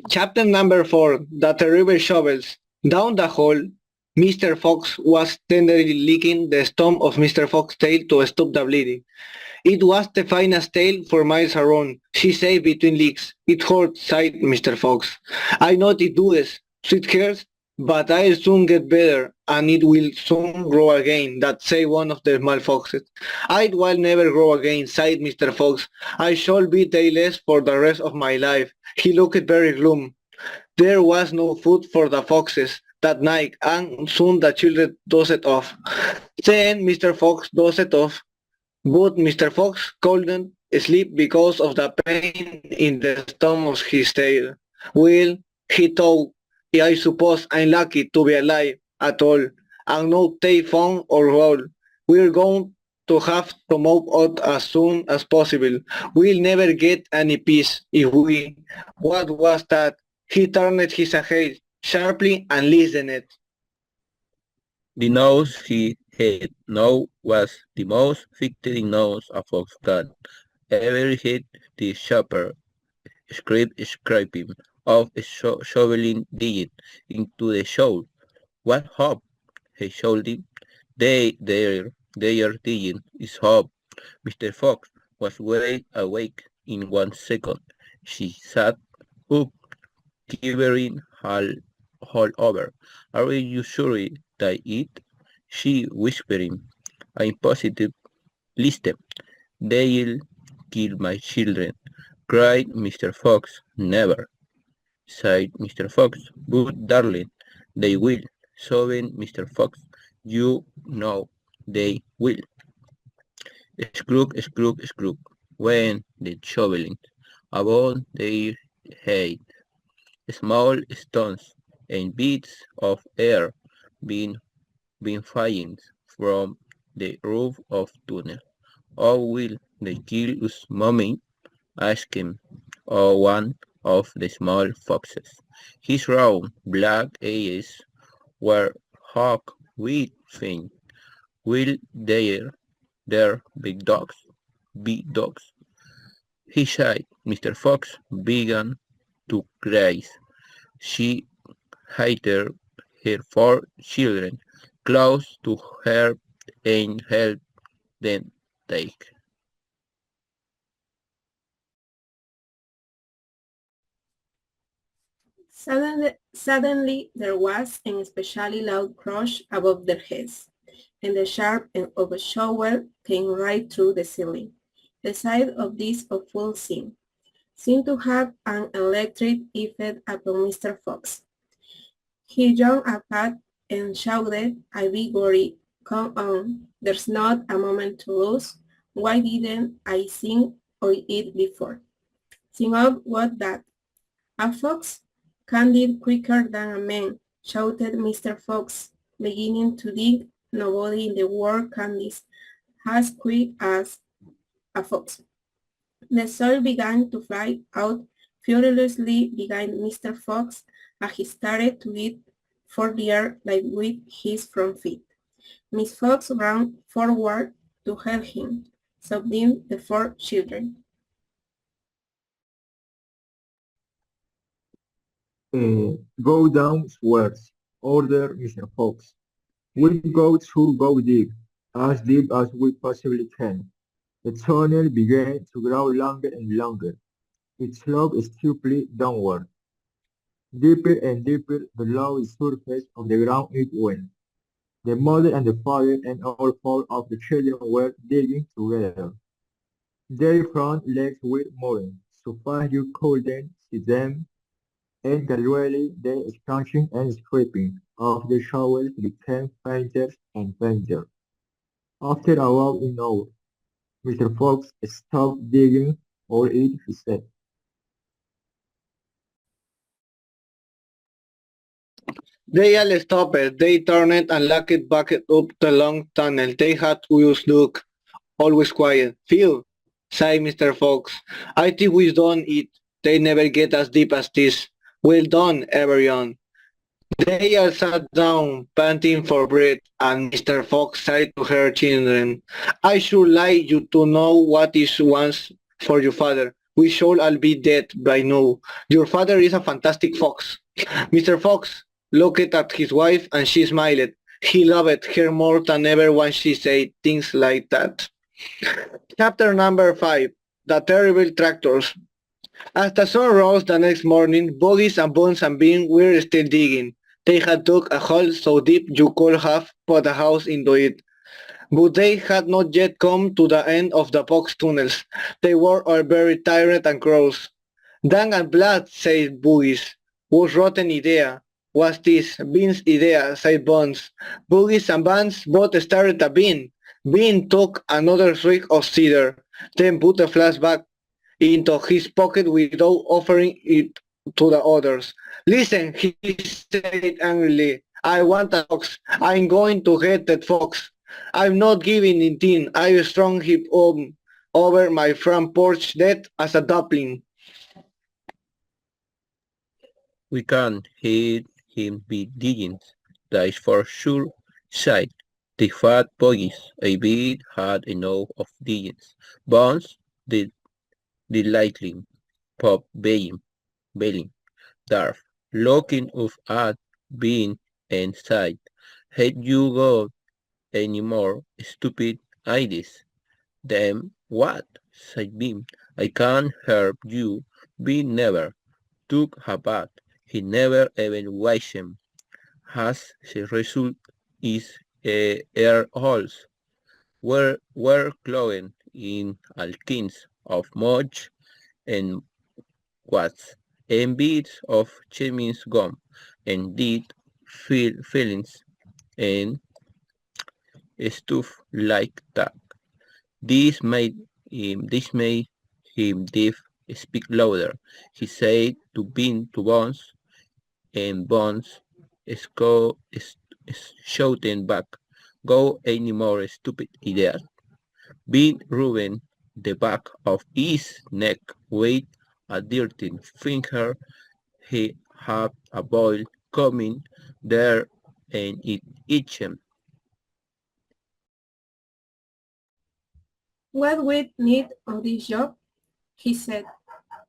Chapter number 4, The Terrible Shovels. Down the hall, Mr. Fox was tenderly licking the stump of Mr. Fox's tail to stop the bleeding. It was the finest tail for miles around, she said between licks. It hurt, sighed Mr. Fox. I know it does, sweet hairs, but I'll soon get better, and it will soon grow again, that said one of the small foxes. It will never grow again, sighed Mr. Fox. I shall be tailless for the rest of my life. He looked very glum. There was no food for the foxes that night, and soon the children dozed off. Then Mr. Fox dozed off, but Mr. Fox couldn't sleep because of the pain in the stump of his tail. Well, he thought, I suppose I'm lucky to be alive at all, and no tail found or roll. We're going to have to move out as soon as possible. We'll never get any peace if we... What was that? He turned his head sharply and listened. The nose he had now was the most fitting nose a fox got ever hit. The shopper scraping of a shoveling digging into the shoal. What hope? He shouted. They are digging is hope. Mr. Fox was wide awake in 1 second. She sat up, quivering all over. Are you sure that it? She whispered. I'm positive. Listen, they'll kill my children, cried Mr. Fox. Never, sighed Mr. Fox. But darling, they will, sobbed Mr. Fox. You know they will. Scrug, went the shoveling above their head. Small stones and bits of air being flying from the roof of tunnel. Oh, will they kill us, mommy? Asked him, one of the small foxes. His round black eyes were hawk with fin. Will their big dogs? Big dogs. He sighed. Mr. Fox began to cry. She hated her 4 children, close to her and held them tight. Suddenly there was an especially loud crash above their heads, and the sharp end of a shovel came right through the ceiling. The sight of this awful scene seemed to have an electric effect upon Mr. Fox. He jumped apart and shouted, I beg worry, come on, there's not a moment to lose. Why didn't I think of it before? Think of what that? A fox can dig quicker than a man, shouted Mr. Fox, beginning to dig. Nobody in the world can dig as quick as a fox. The soil began to fly out furiously behind Mr. Fox as he started to eat for the air like with his front feet. Miss Fox ran forward to help him, sobbing the 4 children. Go downstairs, ordered Mr. Fox. We'll go to go as deep as we possibly can. The tunnel began to grow longer and longer. It sloped steeply downward. Deeper and deeper below the surface of the ground it went. The mother and the father and all 4 of the children were digging together. Their front legs were moving, so fast you couldn't see them, and gradually the scratching and scraping of the shovels became fainter and fainter. After about an hour, Mr. Fox stopped digging, or it, he said. They all stopped. They turned and looked back up the long tunnel. They had always look, always quiet. Phil, sighed Mr. Fox. I think we've done it. They never get as deep as this. Well done, everyone. They all sat down, panting for breath, and Mr. Fox said to her children, I should like you to know what is once for your father. We should all be dead by now. Your father is a fantastic fox. Mr. Fox looked at his wife and she smiled. He loved her more than ever when she said things like that. Chapter number 5. The Terrible Tractors. As the sun rose the next morning, Bogies and Bones and Bean were still digging. They had dug a hole so deep you could have put a house into it. But they had not yet come to the end of the box tunnels. They were all very tired and cross. Dung and blood, said Boogies. Whose rotten idea was this? Bean's idea, said Bones. Boogies and Buns both stared at Bean. Bean took another swig of cider, then put the flask back into his pocket without offering it to the others. Listen, he said angrily. I want a fox. I'm going to get that fox. I'm not giving it in. I strung him over my front porch dead as a dumpling. We can't hear him be digging. That is for sure, sighed the fat boys. A bit had enough of diggings. Bones did delightly pop belling, Darf, looking up at Bean and sighed. Had you got any more stupid ideas? Them what? Said Bean. I can't help you. Bean never took a bath. He never even washed them. As the result is air holes were clogged in all kinds of much and wats and bits of chewing gum and dead fillings and stuff like that. This made him deaf speak louder. He said to Bones, and Bones shouting back, "Go any more stupid ideas." Bean rubbing the back of his neck with a dirty finger. He had a boil coming there and it itched him. What we need on this job, he said,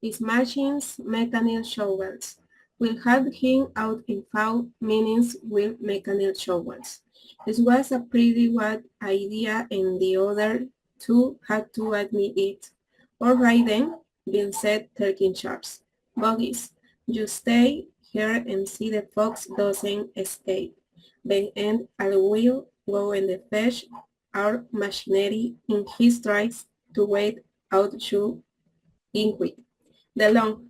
is machines, mechanical shovels. We'll have him out in 5 minutes with mechanical shovels. This was a pretty good idea and the other two had to admit it. All right then, Bill said, taking charge. Bogies, you stay here and see the fox doesn't escape. Ben and I will go and fetch our machinery in his tries to wait out to Ingrid. The long,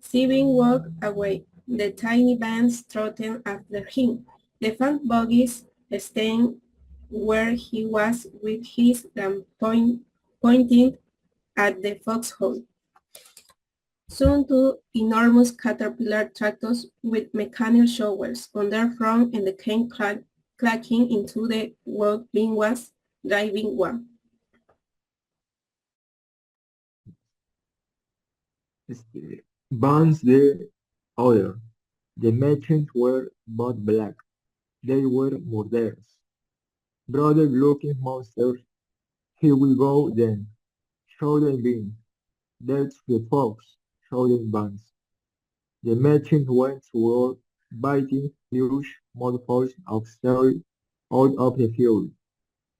Steven walked away. The tiny bands trotted after him. The fat bogies staying where he was with his gun pointing at the foxhole. Soon 2 enormous caterpillar tractors with mechanical shovels on their front and came clacking into the what Bean was driving one. Buns the other. The merchants were both black. They were murderers. Brother-looking monsters. Here we go then, shouted Bean. That's the fox, shouted Buns. The merchant went to work, biting huge mouthfuls of celery out of the field.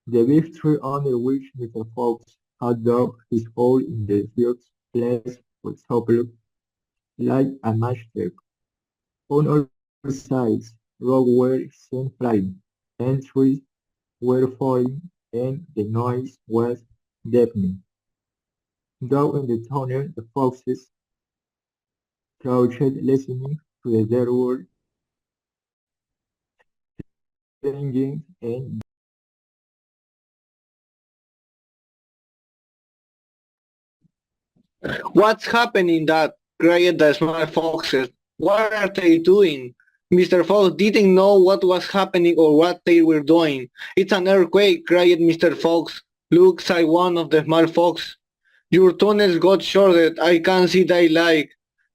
The big tree under which Mr. Fox had dug his hole in the first place was toppled like a matchstick. On all sides, rocks were seen flying, and trees were falling, and the noise was deafening. Down in the tunnel, the foxes crouched listening to the dead world singing and What's happening, Dad? Cried the small foxes. What are they doing? Mr. Fox didn't know what was happening or what they were doing. It's an earthquake, cried Mr. Fox. Look, sighed one of the small foxes. Your tunnels got shorted. I can't see daylight.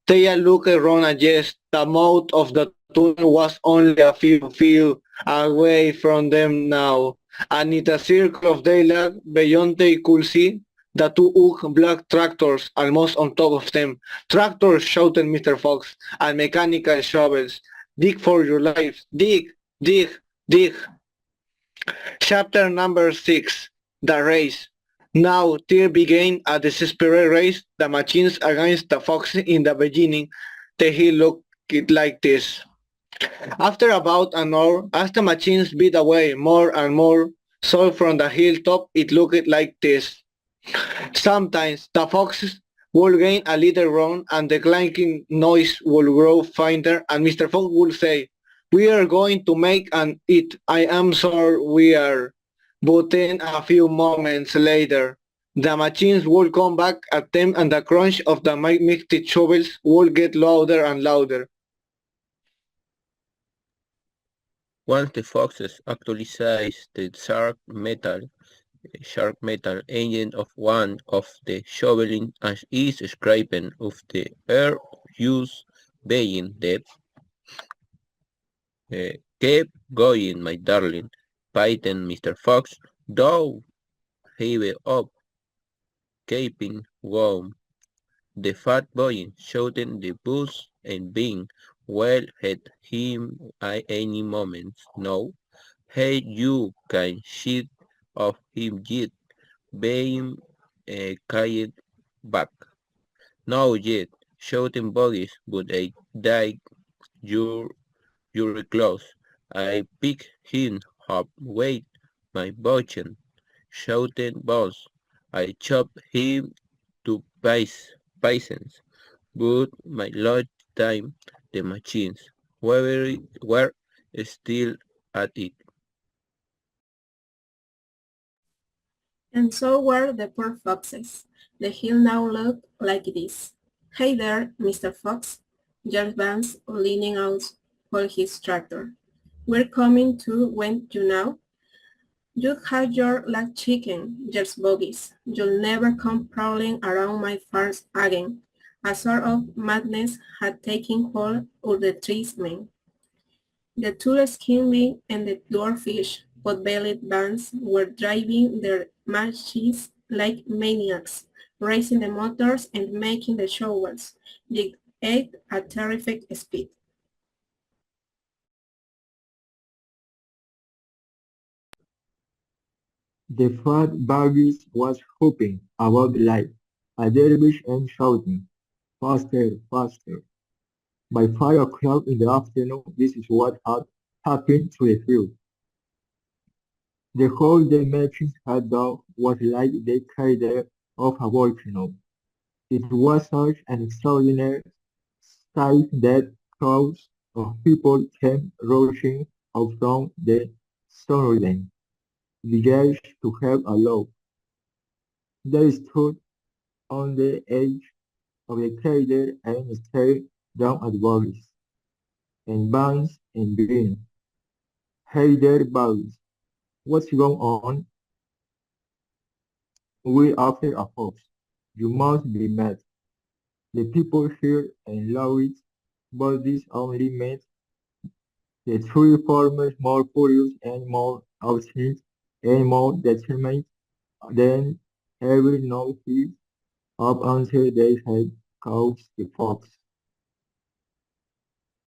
They looked around and yes, the mouth of the tunnel was only a few feet away from them now. And in the circle of daylight beyond they could see, The two black tractors almost on top of them. Tractors, shouted Mr. Fox, and mechanical shovels. Dig for your lives. Dig, dig, dig. Chapter number 6. The Race. Now there began a desperate race, the machines against the fox. In the beginning. The hill looked like this. After about an hour, as the machines beat away more and more, so from the hilltop it looked like this. Sometimes the foxes would gain a little ground and the clanking noise would grow fainter and Mr. Fox would say, "We are going to make an it. I am sure we are." But then a few moments later, the machines would come back at them and the crunch of the mighty shovels would get louder and louder. Once the foxes actually seized the sharp metal engine of one of the shoveling and is scraping of the earth used being dead. Keep going, my darling, piped Mr. Fox, though heaved up, keeping warm. The fat boy shouting the boots and being well had him at any moment. No, hey, you can shit of him yet, being carried back. No yet, shouting bogies, but I die your clothes. I pick him up, wait, my button, shouting boss. I chop him to pieces, but my last time the machines were still at it. And so were the poor foxes. The hill now looked like this. "Hey there, Mr. Fox," yelled Vance, leaning out for his tractor. "We're coming to want you now." "You had your luck chicken," yelled Bogies. "You'll never come prowling around my farms again." A sort of madness had taken hold of the three men. The two-skinned men and the dwarfish, pot-bellied bands were driving their machines like maniacs, racing the motors and making the shovels dig at a terrific speed. The fat Burgess was whooping about like a dervish and shouting, "Faster, faster." By 5 o'clock in the afternoon, this is what had happened to the crew. The hole the machines had dug was like the crater of a volcano. It was such an extraordinary sight that crowds of people came rushing out from the sunken village to have a look. They stood on the edge of the crater and stared down at Boris and Vance and grinned. "Hey there, Boris, what's going on? We're after a fox. You must be mad." The people heard and laughed, but this only made the three farmers more furious and more obstinate and more determined than ever. No heat up until they had caught the fox.